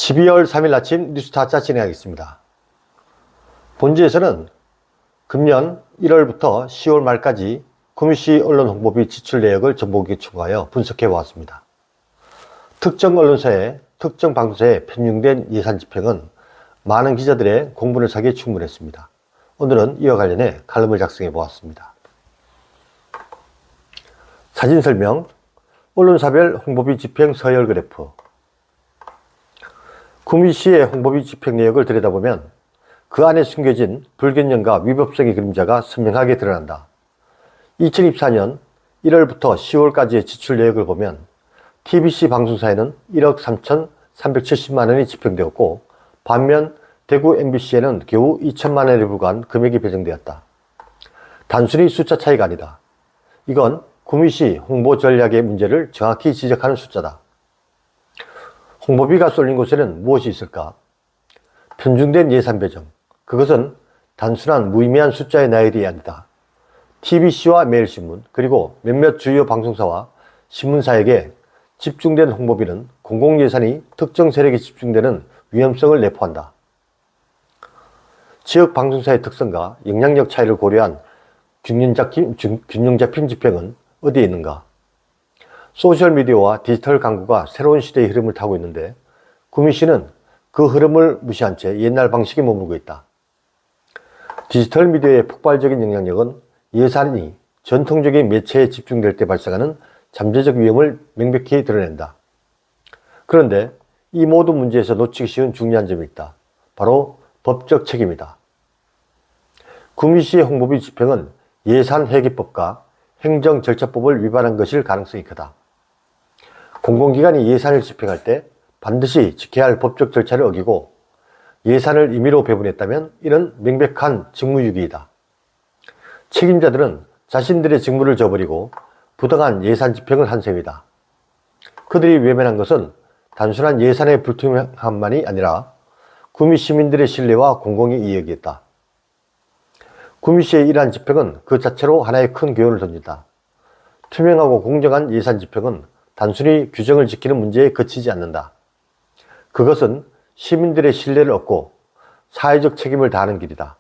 12월 3일 아침 뉴스타짜 진행하겠습니다. 본지에서는 금년 1월부터 10월 말까지 구미시 언론 홍보비 지출 내역을 전보기에 추가하여 분석해 보았습니다. 특정 언론사에 특정 방송사에 편중된 예산 집행은 많은 기자들의 공분을 사기에 충분했습니다. 오늘은 이와 관련해 칼럼을 작성해 보았습니다. 사진 설명, 언론사별 홍보비 집행 서열 그래프. 구미시의 홍보비 집행 내역을 들여다보면 그 안에 숨겨진 불균형과 위법성의 그림자가 선명하게 드러난다. 2024년 1월부터 10월까지의 지출 내역을 보면 TBC 방송사에는 1억 3,370만 원이 집행되었고, 반면 대구 MBC에는 겨우 2천만 원에 불과한 금액이 배정되었다. 단순히 숫자 차이가 아니다. 이건 구미시 홍보 전략의 문제를 정확히 지적하는 숫자다. 홍보비가 쏠린 곳에는 무엇이 있을까? 편중된 예산 배정. 그것은 단순한 무의미한 숫자의 나열이 아니다. TBC와 매일신문, 그리고 몇몇 주요 방송사와 신문사에게 집중된 홍보비는 공공예산이 특정 세력에 집중되는 위험성을 내포한다. 지역 방송사의 특성과 영향력 차이를 고려한 균형 잡힌 집행은 어디에 있는가? 소셜미디어와 디지털 강구가 새로운 시대의 흐름을 타고 있는데 구미시는 그 흐름을 무시한 채 옛날 방식에 머물고 있다. 디지털 미디어의 폭발적인 영향력은 예산이 전통적인 매체에 집중될 때 발생하는 잠재적 위험을 명백히 드러낸다. 그런데 이 모든 문제에서 놓치기 쉬운 중요한 점이 있다. 바로 법적 책임이다. 구미시의 홍보비 집행은 예산회계법과 행정절차법을 위반한 것일 가능성이 크다. 공공기관이 예산을 집행할 때 반드시 지켜야 할 법적 절차를 어기고 예산을 임의로 배분했다면 이는 명백한 직무유기이다. 책임자들은 자신들의 직무를 저버리고 부당한 예산 집행을 한 셈이다. 그들이 외면한 것은 단순한 예산의 불투명함만이 아니라 구미 시민들의 신뢰와 공공의 이익이었다. 구미시의 이러한 집행은 그 자체로 하나의 큰 교훈을 던진다. 투명하고 공정한 예산 집행은 단순히 규정을 지키는 문제에 그치지 않는다. 그것은 시민들의 신뢰를 얻고 사회적 책임을 다하는 길이다.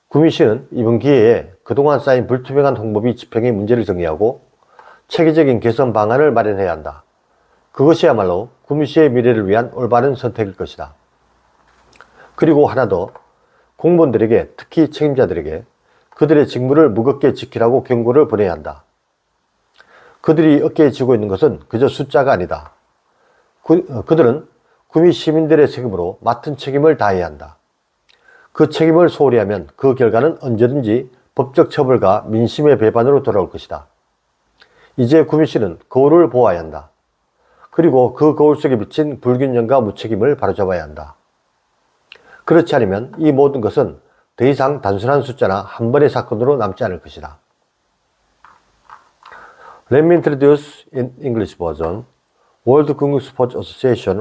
구미시는 이번 기회에 그동안 쌓인 불투명한 홍보비 집행의 문제를 정리하고 체계적인 개선 방안을 마련해야 한다. 그것이야말로 구미시의 미래를 위한 올바른 선택일 것이다. 그리고 하나 더, 공무원들에게, 특히 책임자들에게 그들의 직무를 무겁게 지키라고 경고를 보내야 한다. 그들이 어깨에 지고 있는 것은 그저 숫자가 아니다. 그들은 구미 시민들의 책임으로 맡은 책임을 다해야 한다. 그 책임을 소홀히 하면 그 결과는 언제든지 법적 처벌과 민심의 배반으로 돌아올 것이다. 이제 구미시는 거울을 보아야 한다. 그리고 그 거울 속에 비친 불균형과 무책임을 바로잡아야 한다. 그렇지 않으면 이 모든 것은 더 이상 단순한 숫자나 한 번의 사건으로 남지 않을 것이다. Let me introduce in English version 말-구미시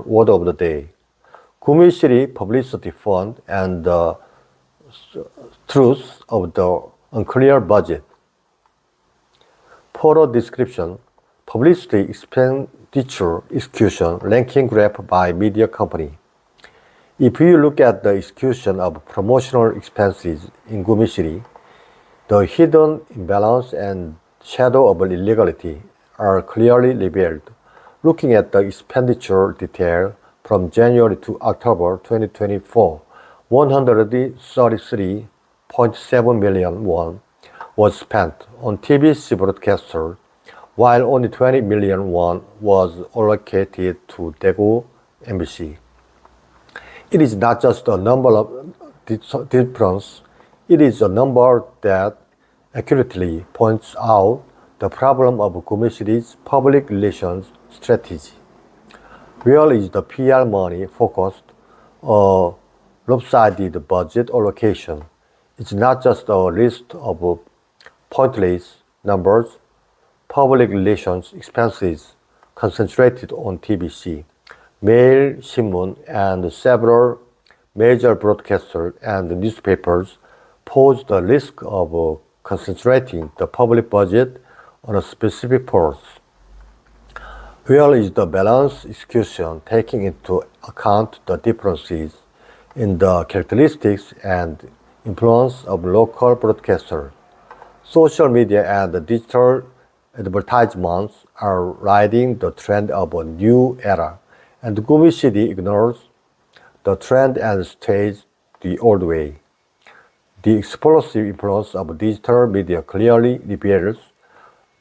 Word of the Day. 구미시 Publicity Fund and the Truth of the Unclear Budget. Further description: Publicity expenditure execution ranking graph by media company. If you look at the execution of promotional expenses in Gumishi, the hidden imbalance and shadow of illegality are clearly revealed. Looking at the expenditure detail from January to October 2024, 133.7 million won was spent on TBC broadcaster, while only 20 million won was allocated to Daegu MBC. It is not just a number of difference, it is a number that accurately points out the problem of Gumishi's public relations strategy. Where is the PR money focused? A lopsided budget allocation. It's not just a list of pointless numbers. Public relations expenses concentrated on TBC, Mail, Shinmun, and several major broadcasters and newspapers pose the risk of concentrating the public budget on a specific force. Where is the balanced execution taking into account the differences in the characteristics and influence of local broadcasters? Social media and digital advertisements are riding the trend of a new era, and 구-미시 ignores the trend and stays the old way. The explosive influence of digital media clearly reveals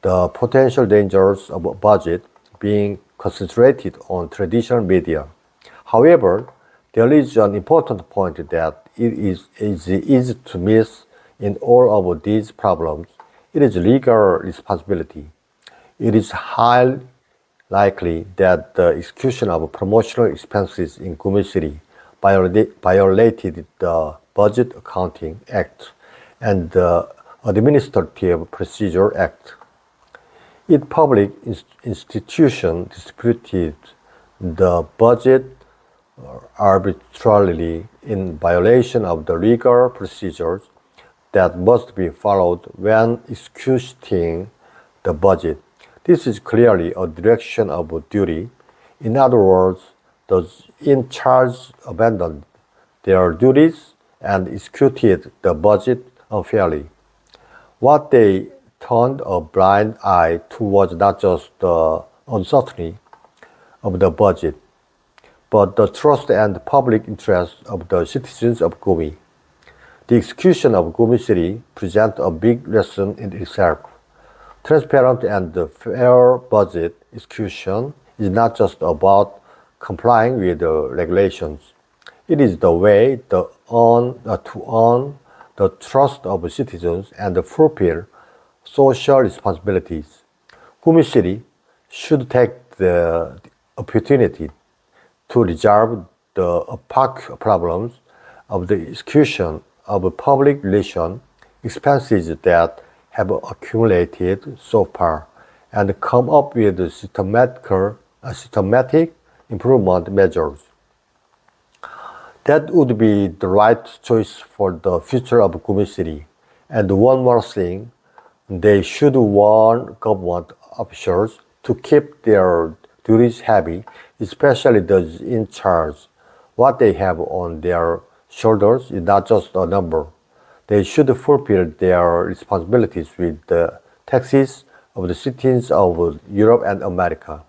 the potential dangers of a budget being concentrated on traditional media. However, there is an important point that it is easy to miss in all of these problems. It is legal responsibility. It is highly likely that the execution of promotional expenses in 구-미시 violated the Budget Accounting Act and the Administrative Procedure Act. If public institutions distributed the budget arbitrarily in violation of the legal procedures that must be followed when executing the budget, this is clearly a direction of duty. In other words, those in charge abandoned their duties and executed the budget unfairly. What they turned a blind eye to was not just the uncertainty of the budget, but the trust and public interest of the citizens of 구-미. The execution of 구-미시 presents a big lesson in itself. Transparent and fair budget execution is not just about complying with the regulations. It is the way to earn the trust of citizens and fulfill social responsibilities. 구-미시 should take the opportunity to resolve the opaque problems of the execution of public relations expenses that have accumulated so far and come up with systematic improvement measures. That would be the right choice for the future of 구-미시. And one more thing, they should warn government officials to keep their duties heavy, especially those in charge. What they have on their shoulders is not just a number. They should fulfill their responsibilities with the taxes of the citizens of Europe and America.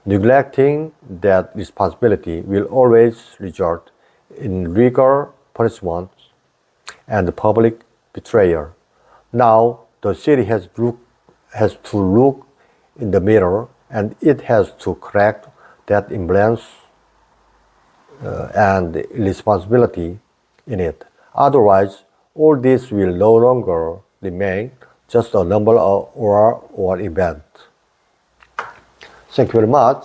Neglecting that responsibility will always result in legal punishment and public betrayal. Now, the city has to look in the mirror and it has to correct that imbalance and responsibility in it. Otherwise, all this will no longer remain just a number or event. Thank you very much.